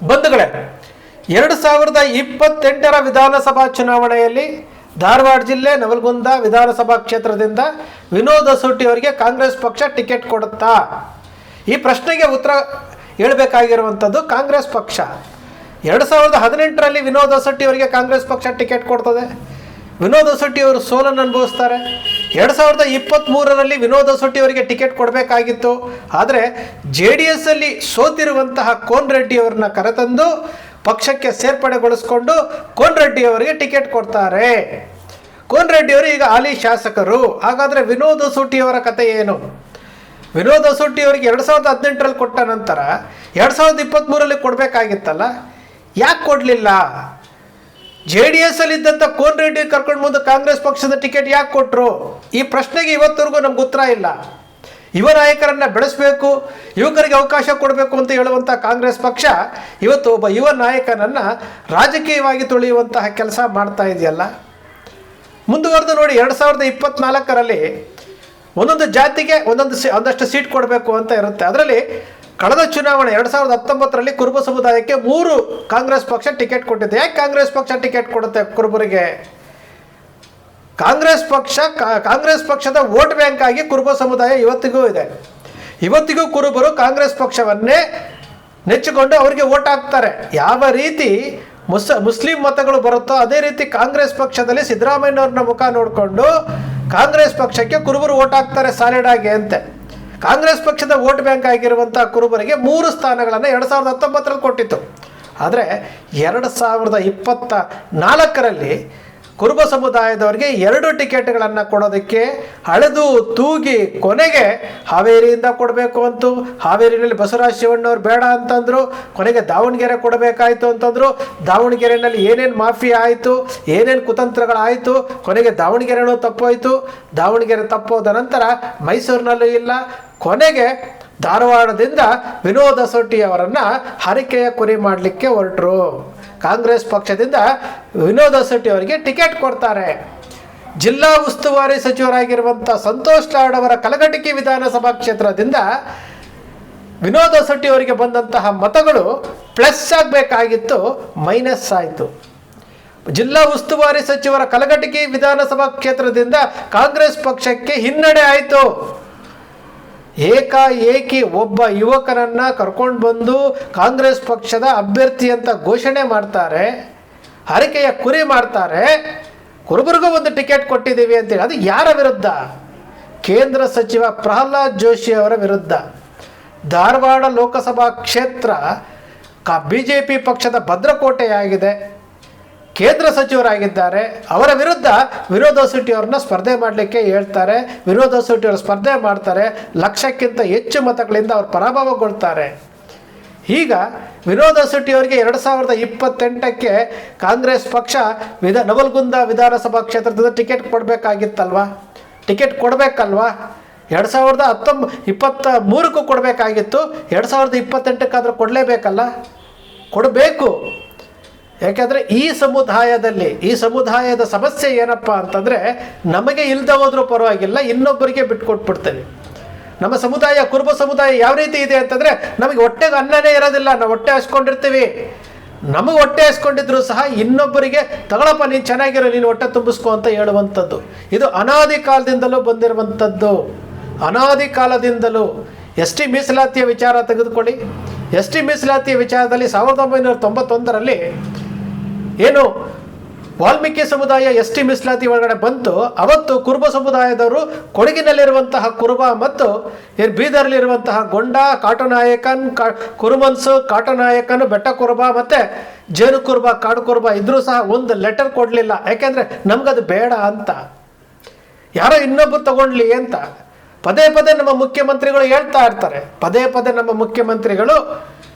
ಬಂಧುಗಳೇ, 2028ರ ವಿಧಾನಸಭಾ ಚುನಾವಣೆಯಲ್ಲಿ ಧಾರವಾಡ ಜಿಲ್ಲೆ ನವಲಗುಂದ ವಿಧಾನಸಭಾ ಕ್ಷೇತ್ರದಿಂದ ವಿನೋದ್ ಅಸೂಟಿ ಅವರಿಗೆ ಕಾಂಗ್ರೆಸ್ ಪಕ್ಷ ಟಿಕೆಟ್ ಕೊಡುತ್ತಾ? ಈ ಪ್ರಶ್ನೆಗೆ ಉತ್ತರ ಹೇಳಬೇಕಾಗಿರುವಂಥದ್ದು ಕಾಂಗ್ರೆಸ್ ಪಕ್ಷ. 2018ರಲ್ಲಿ ವಿನೋದ್ ಅಸೂಟಿ ಅವರಿಗೆ ಕಾಂಗ್ರೆಸ್ ಪಕ್ಷ ಟಿಕೆಟ್ ಕೊಡ್ತದೆ. ವಿನೋದ್ ಅಸೂಟಿ ಅವರು ಸೋಲನ್ನು ಅನುಭವಿಸ್ತಾರೆ. 2023ರಲ್ಲಿ ವಿನೋದ್ ಅಸೂಟಿ ಅವರಿಗೆ ಟಿಕೆಟ್ ಕೊಡಬೇಕಾಗಿತ್ತು. ಆದರೆ JDS ಅಲ್ಲಿ ಸೋತಿರುವಂತಹ ಕೋನ್ ರೆಡ್ಡಿ ಅವರನ್ನ ಕರೆತಂದು ಪಕ್ಷಕ್ಕೆ ಸೇರ್ಪಡೆಗೊಳಿಸ್ಕೊಂಡು ಕೋನ್ ರೆಡ್ಡಿ ಅವರಿಗೆ ಟಿಕೆಟ್ ಕೊಡ್ತಾರೆ. ಕೋನ್ ರೆಡ್ಡಿ ಅವರು ಈಗ ಹಾಲಿ ಶಾಸಕರು. ಹಾಗಾದರೆ ವಿನೋದ್ ಅಸೂಟಿ ಅವರ ಕತೆ ಏನು? ವಿನೋದ್ ಅಸೂಟಿ ಅವರಿಗೆ 2018ರಲ್ಲಿ ಕೊಟ್ಟ ನಂತರ 2023ರಲ್ಲಿ ಕೊಡಬೇಕಾಗಿತ್ತಲ್ಲ, ಯಾಕೆ ಕೊಡಲಿಲ್ಲ? JDS ಅಲ್ಲಿದ್ದಂಥ ಕೋನ್ ರೆಡ್ಡಿ ಕರ್ಕೊಂಡು ಬಂದು ಕಾಂಗ್ರೆಸ್ ಪಕ್ಷದ ಟಿಕೆಟ್ ಯಾಕೆ ಕೊಟ್ಟರು? ಈ ಪ್ರಶ್ನೆಗೆ ಇವತ್ತವರೆಗೂ ನಮ್ಗೆ ಉತ್ತರ ಇಲ್ಲ. ಯುವ ನಾಯಕರನ್ನು ಬೆಳೆಸಬೇಕು, ಯುವಕರಿಗೆ ಅವಕಾಶ ಕೊಡಬೇಕು ಅಂತ ಹೇಳುವಂಥ ಕಾಂಗ್ರೆಸ್ ಪಕ್ಷ ಇವತ್ತು ಒಬ್ಬ ಯುವ ನಾಯಕನನ್ನು ರಾಜಕೀಯವಾಗಿ ತುಳಿಯುವಂತಹ ಕೆಲಸ ಮಾಡ್ತಾ ಇದೆಯಲ್ಲ. ಮುಂದುವರೆದು ನೋಡಿ, 2024ರಲ್ಲಿ ಒಂದೊಂದು ಜಾತಿಗೆ ಒಂದಷ್ಟು ಸೀಟ್ ಕೊಡಬೇಕು ಅಂತ ಇರುತ್ತೆ. ಅದರಲ್ಲಿ ಕಳೆದ ಚುನಾವಣೆ 2019ರಲ್ಲಿ ಕುರುಬ ಸಮುದಾಯಕ್ಕೆ 3 ಕಾಂಗ್ರೆಸ್ ಪಕ್ಷ ಟಿಕೆಟ್ ಕೊಟ್ಟಿದೆ. ಯಾಕೆ ಕಾಂಗ್ರೆಸ್ ಪಕ್ಷ ಟಿಕೆಟ್ ಕೊಡುತ್ತೆ ಕುರುಬರಿಗೆ? ಕಾಂಗ್ರೆಸ್ ಪಕ್ಷದ ವೋಟ್ ಬ್ಯಾಂಕ್ ಆಗಿ ಕುರುಬ ಸಮುದಾಯ ಇವತ್ತಿಗೂ ಇದೆ. ಇವತ್ತಿಗೂ ಕುರುಬರು ಕಾಂಗ್ರೆಸ್ ಪಕ್ಷವನ್ನೇ ನೆಚ್ಚಿಕೊಂಡು ಅವರಿಗೆ ವೋಟ್ ಹಾಕ್ತಾರೆ. ಯಾವ ರೀತಿ ಮುಸ್ಲಿಂ ಮತಗಳು ಬರುತ್ತೋ ಅದೇ ರೀತಿ ಕಾಂಗ್ರೆಸ್ ಪಕ್ಷದಲ್ಲಿ ಸಿದ್ದರಾಮಯ್ಯನವ್ರನ್ನ ಮುಖ ನೋಡಿಕೊಂಡು ಕಾಂಗ್ರೆಸ್ ಪಕ್ಷಕ್ಕೆ ಕುರುಬರು ವೋಟ್ ಹಾಕ್ತಾರೆ ಸಾಲಿಡ್ ಆಗಿ ಅಂತೆ. ಕಾಂಗ್ರೆಸ್ ಪಕ್ಷದ ವೋಟ್ ಬ್ಯಾಂಕ್ ಆಗಿರುವಂಥ ಕುರುಬರಿಗೆ 3 ಸ್ಥಾನಗಳನ್ನು 2019ರಲ್ಲಿ ಕೊಟ್ಟಿತ್ತು. ಆದರೆ 2024ರಲ್ಲಿ ಕುರುಬ ಸಮುದಾಯದವರಿಗೆ 2 ಟಿಕೆಟ್ಗಳನ್ನು ಕೊಡೋದಕ್ಕೆ ಅಳೆದು ತೂಗಿ ಕೊನೆಗೆ ಹಾವೇರಿಯಿಂದ ಕೊಡಬೇಕು ಅಂತು. ಹಾವೇರಿಯಲ್ಲಿ ಬಸವರಾಜ ಶಿವಣ್ಣವ್ರು ಬೇಡ ಅಂತಂದರು. ಕೊನೆಗೆ ದಾವಣಗೆರೆ ಕೊಡಬೇಕಾಯಿತು ಅಂತಂದರು. ದಾವಣಗೆರೆಯಲ್ಲಿ ಏನೇನು ಮಾಫಿಯಾ ಆಯಿತು, ಏನೇನು ಕುತಂತ್ರಗಳಾಯಿತು, ಕೊನೆಗೆ ದಾವಣಗೆರೆನೂ ತಪ್ಪೋಯಿತು. ದಾವಣಗೆರೆ ತಪ್ಪೋದ ನಂತರ ಮೈಸೂರಿನಲ್ಲೂ ಇಲ್ಲ. ಕೊನೆಗೆ ಧಾರವಾಡದಿಂದ ವಿನೋದ್ ಅಸೂಟಿ ಅವರನ್ನು ಹರಿಕೆಯ ಕುರಿ ಮಾಡಲಿಕ್ಕೆ ಹೊರಟರು. ಕಾಂಗ್ರೆಸ್ ಪಕ್ಷದಿಂದ ವಿನೋದ್ ಅಸೂಟಿ ಅವರಿಗೆ ಟಿಕೆಟ್ ಕೊಡ್ತಾರೆ. ಜಿಲ್ಲಾ ಉಸ್ತುವಾರಿ ಸಚಿವರಾಗಿರುವಂಥ ಸಂತೋಷ್ ಲಾಡ್ ಅವರ ಕಲಘಟಕಿ ವಿಧಾನಸಭಾ ಕ್ಷೇತ್ರದಿಂದ ವಿನೋದ್ ಅಸೂಟಿ ಅವರಿಗೆ ಬಂದಂತಹ ಮತಗಳು ಪ್ಲಸ್ ಆಗಬೇಕಾಗಿತ್ತು, ಮೈನಸ್ ಆಯಿತು. ಜಿಲ್ಲಾ ಉಸ್ತುವಾರಿ ಸಚಿವರ ಕಲಘಟಕಿ ವಿಧಾನಸಭಾ ಕ್ಷೇತ್ರದಿಂದ ಕಾಂಗ್ರೆಸ್ ಪಕ್ಷಕ್ಕೆ ಹಿನ್ನಡೆ ಆಯಿತು. ಏಕಾಏಕಿ ಒಬ್ಬ ಯುವಕನನ್ನು ಕರ್ಕೊಂಡು ಬಂದು ಕಾಂಗ್ರೆಸ್ ಪಕ್ಷದ ಅಭ್ಯರ್ಥಿ ಅಂತ ಘೋಷಣೆ ಮಾಡ್ತಾರೆ, ಹರಿಕೆಯ ಕುರಿ ಮಾಡ್ತಾರೆ. ಕುರುಬರಿಗೂ ಒಂದು ಟಿಕೆಟ್ ಕೊಟ್ಟಿದ್ದೀವಿ ಅಂತೇಳಿ. ಅದು ಯಾರ ವಿರುದ್ಧ? ಕೇಂದ್ರ ಸಚಿವ ಪ್ರಹ್ಲಾದ್ ಜೋಶಿ ಅವರ ವಿರುದ್ಧ. ಧಾರವಾಡ ಲೋಕಸಭಾ ಕ್ಷೇತ್ರ BJP ಪಕ್ಷದ ಭದ್ರಕೋಟೆಯಾಗಿದೆ. ಕೇಂದ್ರ ಸಚಿವರಾಗಿದ್ದಾರೆ. ಅವರ ವಿರುದ್ಧ ವಿನೋದ್ ಅಸೂಟಿ ಅವ್ರನ್ನ ಸ್ಪರ್ಧೆ ಮಾಡಲಿಕ್ಕೆ ಹೇಳ್ತಾರೆ. ವಿನೋದ್ ಅಸೂಟಿ ಅವರು ಸ್ಪರ್ಧೆ ಮಾಡ್ತಾರೆ. ಲಕ್ಷಕ್ಕಿಂತ ಹೆಚ್ಚು ಮತಗಳಿಂದ ಅವರು ಪರಾಭವಗೊಳ್ತಾರೆ. ಈಗ ವಿನೋದ್ ಅಸೂಟಿ ಅವರಿಗೆ 2028ಕ್ಕೆ ಕಾಂಗ್ರೆಸ್ ಪಕ್ಷ ನವಲಗುಂದ ವಿಧಾನಸಭಾ ಕ್ಷೇತ್ರದಿಂದ ಟಿಕೆಟ್ ಕೊಡಬೇಕಾಗಿತ್ತಲ್ವಾ? ಟಿಕೆಟ್ ಕೊಡಬೇಕಲ್ವಾ? 2023ಕ್ಕೂ ಕೊಡಬೇಕಾಗಿತ್ತು. 2028ಕ್ಕಾದರೂ ಕೊಡಲೇಬೇಕಲ್ಲ? ಕೊಡಬೇಕು. ಯಾಕೆಂದರೆ ಈ ಸಮುದಾಯದ ಸಮಸ್ಯೆ ಏನಪ್ಪ ಅಂತಂದರೆ, ನಮಗೆ ಇಲ್ಲದೆ ಹೋದ್ರೂ ಪರವಾಗಿಲ್ಲ, ಇನ್ನೊಬ್ಬರಿಗೆ ಬಿಟ್ಕೊಟ್ಬಿಡ್ತೇವೆ. ನಮ್ಮ ಸಮುದಾಯ, ಕುರುಬ ಸಮುದಾಯ ಯಾವ ರೀತಿ ಇದೆ ಅಂತಂದರೆ, ನಮಗೆ ಹೊಟ್ಟೆಗೆ ಅನ್ನನೇ ಇರೋದಿಲ್ಲ. ನಾವು ಹೊಟ್ಟೆ ಹಸ್ಕೊಂಡಿರ್ತೀವಿ. ನಮಗೆ ಹೊಟ್ಟೆ ಹಸ್ಕೊಂಡಿದ್ರು ಸಹ ಇನ್ನೊಬ್ಬರಿಗೆ ತಗೊಳಪ್ಪ, ನೀನು ಚೆನ್ನಾಗಿರೋ, ನೀನು ಹೊಟ್ಟೆ ತುಂಬಿಸ್ಕೊ ಅಂತ ಹೇಳುವಂಥದ್ದು. ಇದು ಅನಾದಿ ಕಾಲದಿಂದಲೂ ಬಂದಿರುವಂಥದ್ದು. ಅನಾದಿ ಕಾಲದಿಂದಲೂ ST ಮೀಸಲಾತಿಯ ವಿಚಾರ ತೆಗೆದುಕೊಳ್ಳಿ. ST ಮೀಸಲಾತಿಯ ವಿಚಾರದಲ್ಲಿ 1991ರಲ್ಲಿ ಏನು ವಾಲ್ಮೀಕಿ ಸಮುದಾಯ ST ಮೀಸಲಾತಿ ಒಳಗಡೆ ಬಂತು. ಅವತ್ತು ಕುರುಬ ಸಮುದಾಯದವರು ಕೊಡಗಿನಲ್ಲಿರುವಂತಹ ಕುರುಬ ಮತ್ತು ಬೀದರ್ಲಿರುವಂತಹ ಗೊಂಡ, ಕಾಟುನಾಯಕನ್, ಕುರುಮನ್ಸು, ಕಾಟುನಾಯಕನ್, ಬೆಟ್ಟ ಕುರುಬ ಮತ್ತು ಜೇನು ಕುರುಬ, ಕಾಡು ಕುರುಬ ಇದ್ರೂ ಸಹ ಒಂದು ಲೆಟರ್ ಕೊಡಲಿಲ್ಲ. ಯಾಕೆಂದರೆ ನಮಗದು ಬೇಡ ಅಂತ, ಯಾರೋ ಇನ್ನೊಬ್ಬರು ತಗೊಳ್ಲಿ ಅಂತ ಪದೇ ನಮ್ಮ ಮುಖ್ಯಮಂತ್ರಿಗಳು ಹೇಳ್ತಾ ಇರ್ತಾರೆ. ಪದೇ ನಮ್ಮ ಮುಖ್ಯಮಂತ್ರಿಗಳು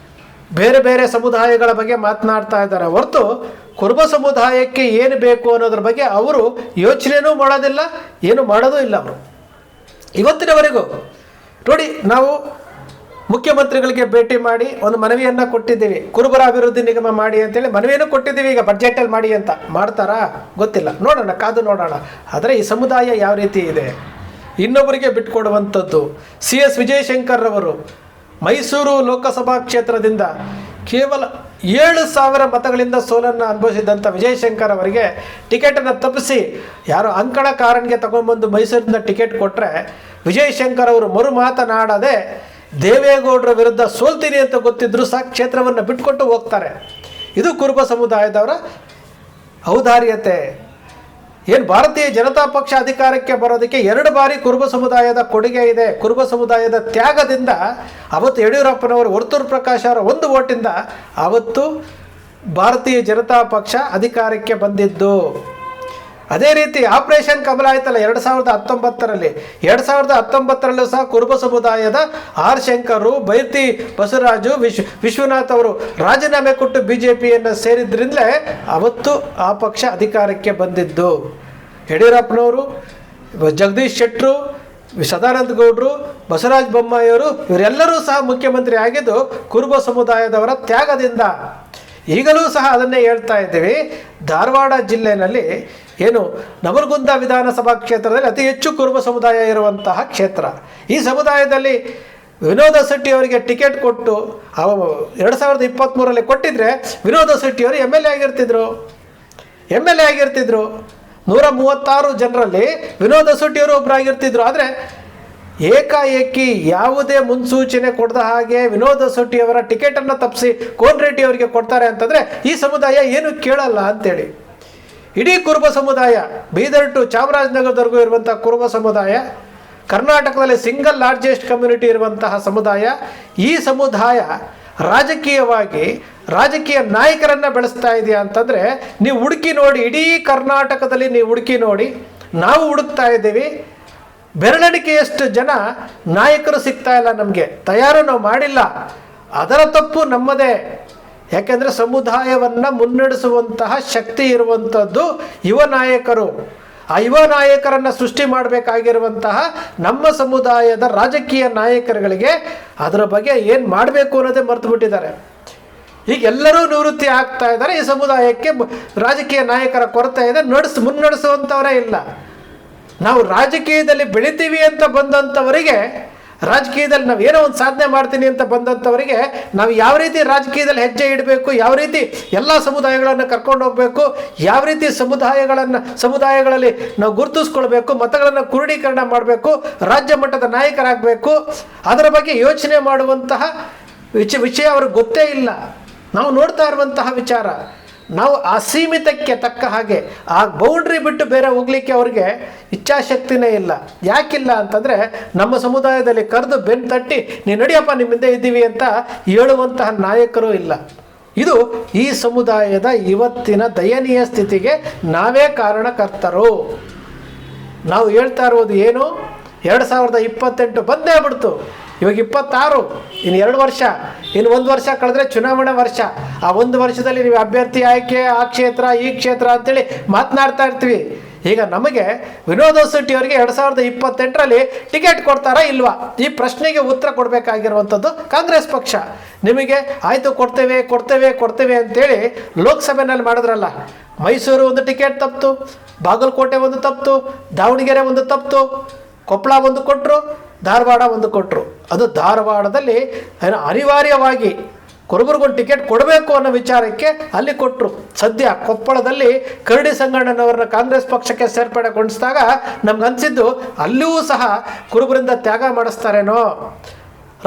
ಬೇರೆ ಬೇರೆ ಸಮುದಾಯಗಳ ಬಗ್ಗೆ ಮಾತನಾಡ್ತಾ ಇದ್ದಾರೆ ಹೊರತು ಕುರುಬ ಸಮುದಾಯಕ್ಕೆ ಏನು ಬೇಕು ಅನ್ನೋದ್ರ ಬಗ್ಗೆ ಅವರು ಯೋಚನೆಯೂ ಮಾಡೋದಿಲ್ಲ, ಏನು ಮಾಡೋದೂ ಇಲ್ಲ. ಅವರು ಇವತ್ತಿನವರೆಗೂ ನೋಡಿ, ನಾವು ಮುಖ್ಯಮಂತ್ರಿಗಳಿಗೆ ಭೇಟಿ ಮಾಡಿ ಒಂದು ಮನವಿಯನ್ನು ಕೊಟ್ಟಿದ್ದೀವಿ, ಕುರುಬರ ಅಭಿವೃದ್ಧಿ ನಿಗಮ ಮಾಡಿ ಅಂತೇಳಿ ಮನವಿಯನ್ನು ಕೊಟ್ಟಿದ್ದೀವಿ. ಈಗ ಬಡ್ಜೆಟಲ್ಲಿ ಮಾಡಿ ಅಂತ ಮಾಡ್ತಾರಾ ಗೊತ್ತಿಲ್ಲ, ನೋಡೋಣ, ಕಾದು ನೋಡೋಣ. ಆದರೆ ಈ ಸಮುದಾಯ ಯಾವ ರೀತಿ ಇದೆ, ಇನ್ನೊಬ್ಬರಿಗೆ ಬಿಟ್ಕೊಡುವಂಥದ್ದು. CS ವಿಜಯಶಂಕರ್ ಅವರು ಮೈಸೂರು ಲೋಕಸಭಾ ಕ್ಷೇತ್ರದಿಂದ ಕೇವಲ 7,000 ಮತಗಳಿಂದ ಸೋಲನ್ನು ಅನುಭವಿಸಿದಂಥ ವಿಜಯಶಂಕರ್ ಅವರಿಗೆ ಟಿಕೆಟನ್ನು ತಪ್ಪಿಸಿ ಯಾರೋ ಅಂಕಣ ಕಾರಣಿಗೆ ತಗೊಂಡ್ಬಂದು ಮೈಸೂರಿನಿಂದ ಟಿಕೆಟ್ ಕೊಟ್ಟರೆ ವಿಜಯಶಂಕರ್ ಅವರು ಮರು ಮಾತನಾಡದೆ ದೇವೇಗೌಡರ ವಿರುದ್ಧ ಸೋಲ್ತೀನಿ ಅಂತ ಗೊತ್ತಿದ್ದರೂ ಸಹ ಕ್ಷೇತ್ರವನ್ನು ಬಿಟ್ಕೊಟ್ಟು ಹೋಗ್ತಾರೆ. ಇದು ಕುರುಬ ಸಮುದಾಯದವರ ಔದಾರ್ಯತೆ. ಏನು ಭಾರತೀಯ ಜನತಾ ಪಕ್ಷ ಅಧಿಕಾರಕ್ಕೆ ಬರೋದಕ್ಕೆ 2 ಬಾರಿ ಕುರುಬ ಸಮುದಾಯದ ಕೊಡುಗೆ ಇದೆ. ಕುರುಬ ಸಮುದಾಯದ ತ್ಯಾಗದಿಂದ ಅವತ್ತು ಯಡಿಯೂರಪ್ಪನವರು ವರ್ತೂರು ಪ್ರಕಾಶ್ ಅವರ 1 ವೋಟಿಂದ ಅವತ್ತು ಭಾರತೀಯ ಜನತಾ ಪಕ್ಷ ಅಧಿಕಾರಕ್ಕೆ ಬಂದಿದ್ದು. ಅದೇ ರೀತಿ ಆಪರೇಷನ್ ಕಮಲ ಆಯ್ತಲ್ಲ 2019ರಲ್ಲಿ 2019ರಲ್ಲೂ ಸಹ ಕುರುಬ ಸಮುದಾಯದ ಆರ್ ಶಂಕರು, ಬೈರ್ತಿ ಬಸವರಾಜು, ವಿಶ್ವನಾಥ್ ಅವರು ರಾಜೀನಾಮೆ ಕೊಟ್ಟು BJPಯನ್ನು ಸೇರಿದ್ರಿಂದಲೇ ಅವತ್ತು ಆ ಪಕ್ಷ ಅಧಿಕಾರಕ್ಕೆ ಬಂದಿದ್ದು. ಯಡಿಯೂರಪ್ಪನವರು, ಜಗದೀಶ್ ಶೆಟ್ಟರು, ಸದಾನಂದ ಗೌಡರು, ಬಸವರಾಜ ಬೊಮ್ಮಾಯಿಯವರು ಇವರೆಲ್ಲರೂ ಸಹ ಮುಖ್ಯಮಂತ್ರಿ ಆಗಿದ್ದು ಕುರುಬ ಸಮುದಾಯದವರ ತ್ಯಾಗದಿಂದ. ಈಗಲೂ ಸಹ ಅದನ್ನೇ ಹೇಳ್ತಾ ಇದ್ದೀವಿ. ಧಾರವಾಡ ಜಿಲ್ಲೆಯಲ್ಲಿ ಏನು ನವಲಗುಂದ ವಿಧಾನಸಭಾ ಕ್ಷೇತ್ರದಲ್ಲಿ ಅತಿ ಹೆಚ್ಚು ಕುರುಬ ಸಮುದಾಯ ಇರುವಂತಹ ಕ್ಷೇತ್ರ. ಈ ಸಮುದಾಯದಲ್ಲಿ ವಿನೋದ ಶೆಟ್ಟಿ ಅವರಿಗೆ ಟಿಕೆಟ್ ಕೊಟ್ಟು 2023ರಲ್ಲಿ ಕೊಟ್ಟಿದ್ರೆ ವಿನೋದ ಶೆಟ್ಟಿಯವರು MLA ಆಗಿರ್ತಿದ್ರು. 136 ಜನರಲ್ಲಿ ವಿನೋದ ಶೆಟ್ಟಿಯವರು ಒಬ್ಬರಾಗಿರ್ತಿದ್ರು. ಆದರೆ ಏಕಾಏಕಿ ಯಾವುದೇ ಮುನ್ಸೂಚನೆ ಕೊಡದ ಹಾಗೆ ವಿನೋದ ಶೆಟ್ಟಿಯವರ ಟಿಕೆಟನ್ನು ತಪ್ಪಿಸಿ ಕೋನ್ ರೆಡ್ಡಿ ಅವರಿಗೆ ಕೊಡ್ತಾರೆ ಅಂತಂದರೆ ಈ ಸಮುದಾಯ ಏನು ಕೇಳಲ್ಲ ಅಂತೇಳಿ. ಇಡೀ ಕುರುಬ ಸಮುದಾಯ ಬೀದರ್ ಟು ಚಾಮರಾಜನಗರದವರೆಗೂ ಇರುವಂಥ ಕುರುಬ ಸಮುದಾಯ ಕರ್ನಾಟಕದಲ್ಲಿ ಸಿಂಗಲ್ ಲಾರ್ಜೆಸ್ಟ್ ಕಮ್ಯುನಿಟಿ ಇರುವಂತಹ ಸಮುದಾಯ. ಈ ಸಮುದಾಯ ರಾಜಕೀಯವಾಗಿ ರಾಜಕೀಯ ನಾಯಕರನ್ನು ಬೆಳೆಸ್ತಾ ಇದೆಯಾ ಅಂತಂದರೆ ನೀವು ಹುಡುಕಿ ನೋಡಿ, ಇಡೀ ಕರ್ನಾಟಕದಲ್ಲಿ ನೀವು ಹುಡುಕಿ ನೋಡಿ. ನಾವು ಹುಡುಕ್ತಾ ಇದ್ದೀವಿ, ಬೆರಳೆಣಿಕೆಯಷ್ಟು ಜನ ನಾಯಕರು ಸಿಗ್ತಾ ಇಲ್ಲ ನಮಗೆ, ತಯಾರು ನಾವು ಮಾಡಿಲ್ಲ. ಅದರ ತಪ್ಪು ನಮ್ಮದೇ. ಯಾಕೆಂದರೆ ಸಮುದಾಯವನ್ನು ಮುನ್ನಡೆಸುವಂತಹ ಶಕ್ತಿ ಇರುವಂಥದ್ದು ಯುವ ನಾಯಕರು. ಆ ಯುವ ನಾಯಕರನ್ನು ಸೃಷ್ಟಿ ಮಾಡಬೇಕಾಗಿರುವಂತಹ ನಮ್ಮ ಸಮುದಾಯದ ರಾಜಕೀಯ ನಾಯಕರುಗಳಿಗೆ ಅದರ ಬಗ್ಗೆ ಏನು ಮಾಡಬೇಕು ಅನ್ನೋದೇ ಮರೆತು ಬಿಟ್ಟಿದ್ದಾರೆ. ಈಗ ಎಲ್ಲರೂ ನಿವೃತ್ತಿ ಆಗ್ತಾ ಇದ್ದಾರೆ. ಈ ಸಮುದಾಯಕ್ಕೆ ರಾಜಕೀಯ ನಾಯಕರ ಕೊರತೆ ಇದೆ, ಮುನ್ನಡೆಸುವಂಥವರೇ ಇಲ್ಲ. ನಾವು ರಾಜಕೀಯದಲ್ಲಿ ಬೆಳಿತೀವಿ ಅಂತ ಬಂದಂಥವರಿಗೆ, ರಾಜಕೀಯದಲ್ಲಿ ನಾವು ಏನೋ ಒಂದು ಸಾಧನೆ ಮಾಡ್ತೀನಿ ಅಂತ ಬಂದಂಥವರಿಗೆ ನಾವು ಯಾವ ರೀತಿ ರಾಜಕೀಯದಲ್ಲಿ ಹೆಜ್ಜೆ ಇಡಬೇಕು, ಯಾವ ರೀತಿ ಎಲ್ಲ ಸಮುದಾಯಗಳನ್ನು ಕರ್ಕೊಂಡು ಹೋಗಬೇಕು, ಯಾವ ರೀತಿ ಸಮುದಾಯಗಳಲ್ಲಿ ನಾವು ಗುರುತಿಸ್ಕೊಳ್ಬೇಕು, ಮತಗಳನ್ನು ಕ್ರೋಢೀಕರಣ ಮಾಡಬೇಕು, ರಾಜ್ಯ ಮಟ್ಟದ ನಾಯಕರಾಗಬೇಕು, ಅದರ ಬಗ್ಗೆ ಯೋಚನೆ ಮಾಡುವಂತಹ ವಿಷಯ ಅವ್ರಿಗೆ ಗೊತ್ತೇ ಇಲ್ಲ. ನಾವು ನೋಡ್ತಾ ಇರುವಂತಹ ವಿಚಾರ. ನಾವು ಆ ಸೀಮಿತಕ್ಕೆ ತಕ್ಕ ಹಾಗೆ ಆ ಬೌಂಡ್ರಿ ಬಿಟ್ಟು ಬೇರೆ ಹೋಗ್ಲಿಕ್ಕೆ ಅವ್ರಿಗೆ ಇಚ್ಛಾಶಕ್ತಿನೇ ಇಲ್ಲ. ಯಾಕಿಲ್ಲ ಅಂತಂದರೆ ನಮ್ಮ ಸಮುದಾಯದಲ್ಲಿ ಕರೆದು ಬೆನ್ನು ತಟ್ಟಿ ನೀನು ನಡಿಯಪ್ಪ ನಿಮ್ಮಿಂದ ಇದ್ದೀವಿ ಅಂತ ಹೇಳುವಂತಹ ನಾಯಕರು ಇಲ್ಲ. ಇದು ಈ ಸಮುದಾಯದ ಇವತ್ತಿನ ದಯನೀಯ ಸ್ಥಿತಿಗೆ ನಾವೇ ಕಾರಣಕರ್ತರು. ನಾವು ಹೇಳ್ತಾ ಇರೋದು ಏನು, 2028 ಬಂದೇ ಬಿಡ್ತು. ಇವಾಗ 26, ಇನ್ನು 2 ವರ್ಷ, ಇನ್ನು 1 ವರ್ಷ ಕಳೆದ್ರೆ ಚುನಾವಣೆ ವರ್ಷ. ಆ 1 ವರ್ಷದಲ್ಲಿ ನೀವು ಅಭ್ಯರ್ಥಿ ಆಯ್ಕೆ, ಆ ಕ್ಷೇತ್ರ ಈ ಕ್ಷೇತ್ರ ಅಂತೇಳಿ ಮಾತನಾಡ್ತಾ ಇರ್ತೀವಿ. ಈಗ ನಮಗೆ ವಿನೋದ ಶೆಟ್ಟಿ ಅವರಿಗೆ 2028ರಲ್ಲಿ ಟಿಕೆಟ್ ಕೊಡ್ತಾರಾ ಇಲ್ವಾ, ಈ ಪ್ರಶ್ನೆಗೆ ಉತ್ತರ ಕೊಡಬೇಕಾಗಿರುವಂಥದ್ದು ಕಾಂಗ್ರೆಸ್ ಪಕ್ಷ. ನಿಮಗೆ ಆಯಿತು ಕೊಡ್ತೇವೆ ಅಂತೇಳಿ ಲೋಕಸಭೆಯಲ್ಲಿ ಮಾಡಿದ್ರಲ್ಲ. ಮೈಸೂರು ಒಂದು ಟಿಕೆಟ್ ತಪ್ಪಿತು, ಬಾಗಲಕೋಟೆ ಒಂದು ತಪ್ಪಿತು, ದಾವಣಗೆರೆ ಒಂದು ತಪ್ಪಿತು, ಕೊಪ್ಪಳ ಒಂದು ಕೊಟ್ಟರು, ಧಾರವಾಡ ಒಂದು ಕೊಟ್ಟರು. ಅದು ಧಾರವಾಡದಲ್ಲಿ ಅನಿವಾರ್ಯವಾಗಿ ಕುರುಬರಿಗೊಂದು ಟಿಕೆಟ್ ಕೊಡಬೇಕು ಅನ್ನೋ ವಿಚಾರಕ್ಕೆ ಅಲ್ಲಿ ಕೊಟ್ಟರು. ಸದ್ಯ ಕೊಪ್ಪಳದಲ್ಲಿ ಕರಡಿ ಸಂಗಣ್ಣನವರನ್ನ ಕಾಂಗ್ರೆಸ್ ಪಕ್ಷಕ್ಕೆ ಸೇರ್ಪಡೆಗೊಳಿಸಿದಾಗ ನಮ್ಗನ್ಸಿದ್ದು ಅಲ್ಲಿಯೂ ಸಹ ಕುರುಬರಿಂದ ತ್ಯಾಗ ಮಾಡಿಸ್ತಾರೇನೋ,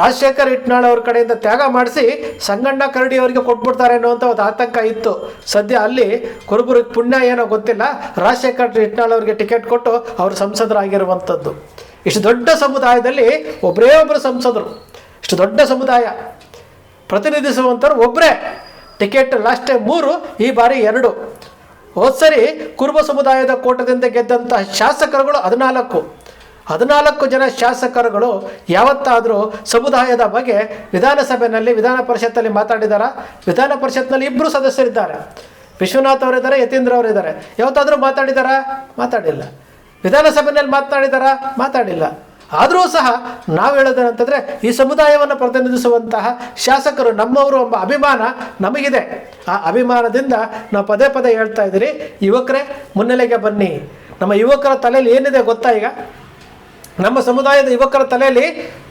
ರಾಜಶೇಖರ್ ಇಟ್ನಾಳ್ ಅವ್ರ ಕಡೆಯಿಂದ ತ್ಯಾಗ ಮಾಡಿಸಿ ಸಂಗಣ್ಣ ಕರಡಿ ಅವರಿಗೆ ಕೊಟ್ಬಿಡ್ತಾರೇನೋ ಅಂತ ಒಂದು ಆತಂಕ ಇತ್ತು. ಸದ್ಯ ಅಲ್ಲಿ ಕುರುಬರಿಗೆ ಪುಣ್ಯ ಏನೋ ಗೊತ್ತಿಲ್ಲ, ರಾಜಶೇಖರ್ ಇಟ್ನಾಳ್ ಅವರಿಗೆ ಟಿಕೆಟ್ ಕೊಟ್ಟು ಅವರು ಸಂಸದರಾಗಿರುವಂಥದ್ದು. ಇಷ್ಟು ದೊಡ್ಡ ಸಮುದಾಯದಲ್ಲಿ ಒಬ್ಬರೇ ಒಬ್ಬರು ಸಂಸದರು, ಇಷ್ಟು ದೊಡ್ಡ ಸಮುದಾಯ ಪ್ರತಿನಿಧಿಸುವಂಥವ್ರು ಒಬ್ಬರೇ. ಟಿಕೆಟ್ ಲಾಸ್ಟ್ ಟೈಮ್ 3, ಈ ಬಾರಿ 2. ಹೋದ್ಸರಿ ಕುರುಬ ಸಮುದಾಯದ ಕೋಟದಿಂದ ಗೆದ್ದಂತಹ ಶಾಸಕರುಗಳು 14 ಜನ ಶಾಸಕರುಗಳು ಯಾವತ್ತಾದರೂ ಸಮುದಾಯದ ಬಗ್ಗೆ ವಿಧಾನ ಪರಿಷತ್ತಲ್ಲಿ ಮಾತಾಡಿದಾರಾ? ವಿಧಾನ ಪರಿಷತ್ನಲ್ಲಿ 2 ಸದಸ್ಯರಿದ್ದಾರೆ, ವಿಶ್ವನಾಥ್ ಅವರಿದ್ದಾರೆ, ಯತೀಂದ್ರ ಅವರಿದ್ದಾರೆ. ಯಾವತ್ತಾದರೂ ಮಾತಾಡಿಲ್ಲ. ವಿಧಾನಸಭೆಯಲ್ಲಿ ಮಾತಾಡಿಲ್ಲ. ಆದರೂ ಸಹ ನಾವು ಹೇಳೋದೇನಂತಂದರೆ ಈ ಸಮುದಾಯವನ್ನು ಪ್ರತಿನಿಧಿಸುವಂತಹ ಶಾಸಕರು ನಮ್ಮವರು ಎಂಬ ಅಭಿಮಾನ ನಮಗಿದೆ. ಆ ಅಭಿಮಾನದಿಂದ ನಾವು ಪದೇ ಹೇಳ್ತಾ ಇದ್ದೀರಿ, ಯುವಕರೇ ಮುನ್ನೆಲೆಗೆ ಬನ್ನಿ. ನಮ್ಮ ಯುವಕರ ತಲೆಯಲ್ಲಿ ಏನಿದೆ ಗೊತ್ತಾ? ಈಗ ನಮ್ಮ ಸಮುದಾಯದ ಯುವಕರ ತಲೆಯಲ್ಲಿ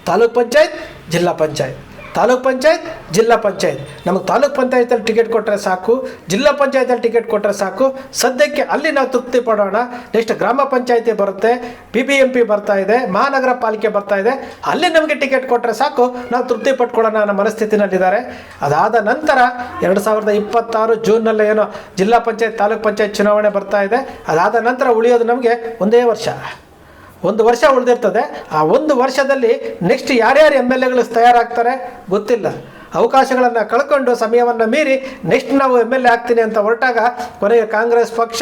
ತಾಲೂಕ್ ಪಂಚಾಯತ್, ಜಿಲ್ಲಾ ಪಂಚಾಯತ್, ತಾಲೂಕ್ ಪಂಚಾಯತ್, ಜಿಲ್ಲಾ ಪಂಚಾಯತ್. ನಮಗೆ ತಾಲೂಕ್ ಪಂಚಾಯತಲ್ಲಿ ಟಿಕೆಟ್ ಕೊಟ್ಟರೆ ಸಾಕು, ಜಿಲ್ಲಾ ಪಂಚಾಯತಲ್ಲಿ ಟಿಕೆಟ್ ಕೊಟ್ಟರೆ ಸಾಕು. ಸದ್ಯಕ್ಕೆ ಅಲ್ಲಿ ನಾವು ತೃಪ್ತಿ ಪಡೋಣ. ನೆಕ್ಸ್ಟ್ ಗ್ರಾಮ ಪಂಚಾಯತಿ ಬರುತ್ತೆ, BBMP ಬರ್ತಾ ಇದೆ, ಮಹಾನಗರ ಪಾಲಿಕೆ ಬರ್ತಾ ಇದೆ. ಅಲ್ಲಿ ನಮಗೆ ಟಿಕೆಟ್ ಕೊಟ್ಟರೆ ಸಾಕು, ನಾವು ತೃಪ್ತಿ ಪಟ್ಕೊಳ್ಳೋಣ ಅನ್ನೋ ಮನಸ್ಥಿತಿನಲ್ಲಿದ್ದಾರೆ. ಅದಾದ ನಂತರ 2026 ಜೂನ್ನಲ್ಲೇ ಏನೋ ಜಿಲ್ಲಾ ಪಂಚಾಯತ್, ತಾಲೂಕ್ ಪಂಚಾಯತ್ ಚುನಾವಣೆ ಬರ್ತಾ ಇದೆ. ಅದಾದ ನಂತರ ಉಳಿಯೋದು ನಮಗೆ ಒಂದೇ ವರ್ಷ, 1 ವರ್ಷ ಉಳಿದಿರ್ತದೆ. ಆ 1 ವರ್ಷದಲ್ಲಿ ನೆಕ್ಸ್ಟ್ ಯಾರ್ಯಾರು MLAಗಳು ತಯಾರಾಗ್ತಾರೆ ಗೊತ್ತಿಲ್ಲ. ಅವಕಾಶಗಳನ್ನು ಕಳ್ಕೊಂಡು ಸಮಯವನ್ನು ಮೀರಿ ನೆಕ್ಸ್ಟ್ ನಾವು MLA ಆಗ್ತೀನಿ ಅಂತ ಹೊರಟಾಗ ಕೊನೆಗೆ ಕಾಂಗ್ರೆಸ್ ಪಕ್ಷ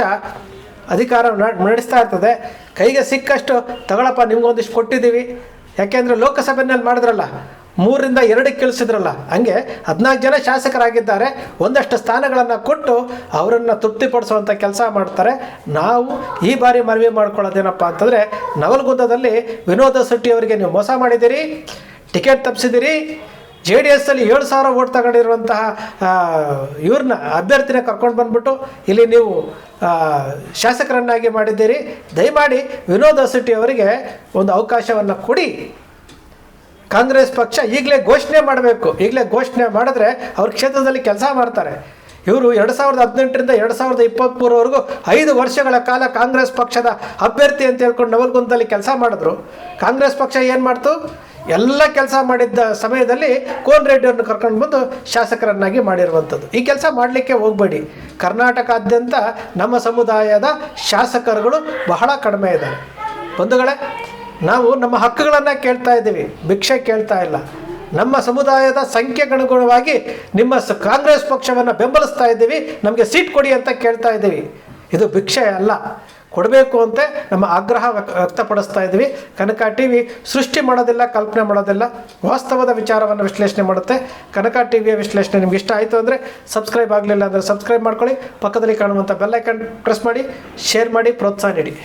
ಅಧಿಕಾರ ನಡೆಸ್ತಾ ಇರ್ತದೆ. ಕೈಗೆ ಸಿಕ್ಕಷ್ಟು ತಗೊಳಪ್ಪ, ನಿಮ್ಗೊಂದಿಷ್ಟು ಕೊಟ್ಟಿದ್ದೀವಿ. ಯಾಕೆಂದರೆ ಲೋಕಸಭೆಯಲ್ಲಿ ಮಾಡಿದ್ರಲ್ಲ, 3ರಿಂದ 2ಕ್ಕೆ ಇಳಿಸಿದ್ರಲ್ಲ, ಹಂಗೆ 14 ಜನ ಶಾಸಕರಾಗಿದ್ದಾರೆ. ಒಂದಷ್ಟು ಸ್ಥಾನಗಳನ್ನು ಕೊಟ್ಟು ಅವರನ್ನು ತೃಪ್ತಿಪಡಿಸುವಂಥ ಕೆಲಸ ಮಾಡ್ತಾರೆ. ನಾವು ಈ ಬಾರಿ ಮನವಿ ಮಾಡ್ಕೊಳ್ಳೋದೇನಪ್ಪ ಅಂತಂದರೆ, ನವಲಗುಂದದಲ್ಲಿ ವಿನೋದ ಶೆಟ್ಟಿ ಅವರಿಗೆ ನೀವು ಮೋಸ ಮಾಡಿದ್ದೀರಿ, ಟಿಕೆಟ್ ತಪ್ಪಿಸಿದ್ದೀರಿ. JDS ಅಲ್ಲಿ 7,000 ಓಟ್ ತಗೊಂಡಿರುವಂತಹ ಇವ್ರನ್ನ ಅಭ್ಯರ್ಥಿನ ಕರ್ಕೊಂಡು ಬಂದ್ಬಿಟ್ಟು ಇಲ್ಲಿ ನೀವು ಶಾಸಕರನ್ನಾಗಿ ಮಾಡಿದ್ದೀರಿ. ದಯಮಾಡಿ ವಿನೋದ ಶೆಟ್ಟಿ ಅವರಿಗೆ ಒಂದು ಅವಕಾಶವನ್ನು ಕೊಡಿ. ಕಾಂಗ್ರೆಸ್ ಪಕ್ಷ ಈಗಲೇ ಘೋಷಣೆ ಮಾಡಬೇಕು. ಈಗಲೇ ಘೋಷಣೆ ಮಾಡಿದ್ರೆ ಅವ್ರ ಕ್ಷೇತ್ರದಲ್ಲಿ ಕೆಲಸ ಮಾಡ್ತಾರೆ. ಇವರು 2018ರಿಂದ 2023ವರೆಗೂ 5 ವರ್ಷಗಳ ಕಾಲ ಕಾಂಗ್ರೆಸ್ ಪಕ್ಷದ ಅಭ್ಯರ್ಥಿ ಅಂತ ಹೇಳ್ಕೊಂಡು ನವಲಗುಂದದಲ್ಲಿ ಕೆಲಸ ಮಾಡಿದ್ರು. ಕಾಂಗ್ರೆಸ್ ಪಕ್ಷ ಏನು ಮಾಡ್ತು? ಎಲ್ಲ ಕೆಲಸ ಮಾಡಿದ್ದ ಸಮಯದಲ್ಲಿ ಕೋನ್ ರೆಡ್ಡಿಯವ್ರನ್ನ ಕರ್ಕೊಂಡು ಬಂದು ಶಾಸಕರನ್ನಾಗಿ ಮಾಡಿರುವಂಥದ್ದು. ಈ ಕೆಲಸ ಮಾಡಲಿಕ್ಕೆ ಹೋಗಬೇಡಿ. ಕರ್ನಾಟಕಾದ್ಯಂತ ನಮ್ಮ ಸಮುದಾಯದ ಶಾಸಕರುಗಳು ಬಹಳ ಕಡಿಮೆ ಇದ್ದಾರೆ. ಬಂಧುಗಳೇ, ನಾವು ನಮ್ಮ ಹಕ್ಕುಗಳನ್ನು ಕೇಳ್ತಾ ಇದ್ದೀವಿ, ಭಿಕ್ಷೆ ಕೇಳ್ತಾ ಇಲ್ಲ. ನಮ್ಮ ಸಮುದಾಯದ ಸಂಖ್ಯೆಗನುಗುಣವಾಗಿ ನಿಮ್ಮ ಕಾಂಗ್ರೆಸ್ ಪಕ್ಷವನ್ನು ಬೆಂಬಲಿಸ್ತಾ ಇದ್ದೀವಿ, ನಮಗೆ ಸೀಟ್ ಕೊಡಿ ಅಂತ ಕೇಳ್ತಾ ಇದ್ದೀವಿ. ಇದು ಭಿಕ್ಷೆ ಅಲ್ಲ, ಕೊಡಬೇಕು ಅಂತ ನಮ್ಮ ಆಗ್ರಹ ವ್ಯಕ್ತಪಡಿಸ್ತಾ ಇದ್ದೀವಿ. ಕನಕ TV ಸೃಷ್ಟಿ ಮಾಡೋದಿಲ್ಲ, ಕಲ್ಪನೆ ಮಾಡೋದಿಲ್ಲ, ವಾಸ್ತವದ ವಿಚಾರವನ್ನು ವಿಶ್ಲೇಷಣೆ ಮಾಡುತ್ತೆ. ಕನಕ TVಯ ವಿಶ್ಲೇಷಣೆ ನಿಮ್ಗೆ ಇಷ್ಟ ಆಯಿತು ಅಂದರೆ ಸಬ್ಸ್ಕ್ರೈಬ್ ಆಗಲಿಲ್ಲ ಅಂದರೆ ಸಬ್ಸ್ಕ್ರೈಬ್ ಮಾಡ್ಕೊಳ್ಳಿ. ಪಕ್ಕದಲ್ಲಿ ಕಾಣುವಂಥ ಬೆಲ್ ಐಕಾನ್ ಪ್ರೆಸ್ ಮಾಡಿ, ಶೇರ್ ಮಾಡಿ, ಪ್ರೋತ್ಸಾಹ ನೀಡಿ.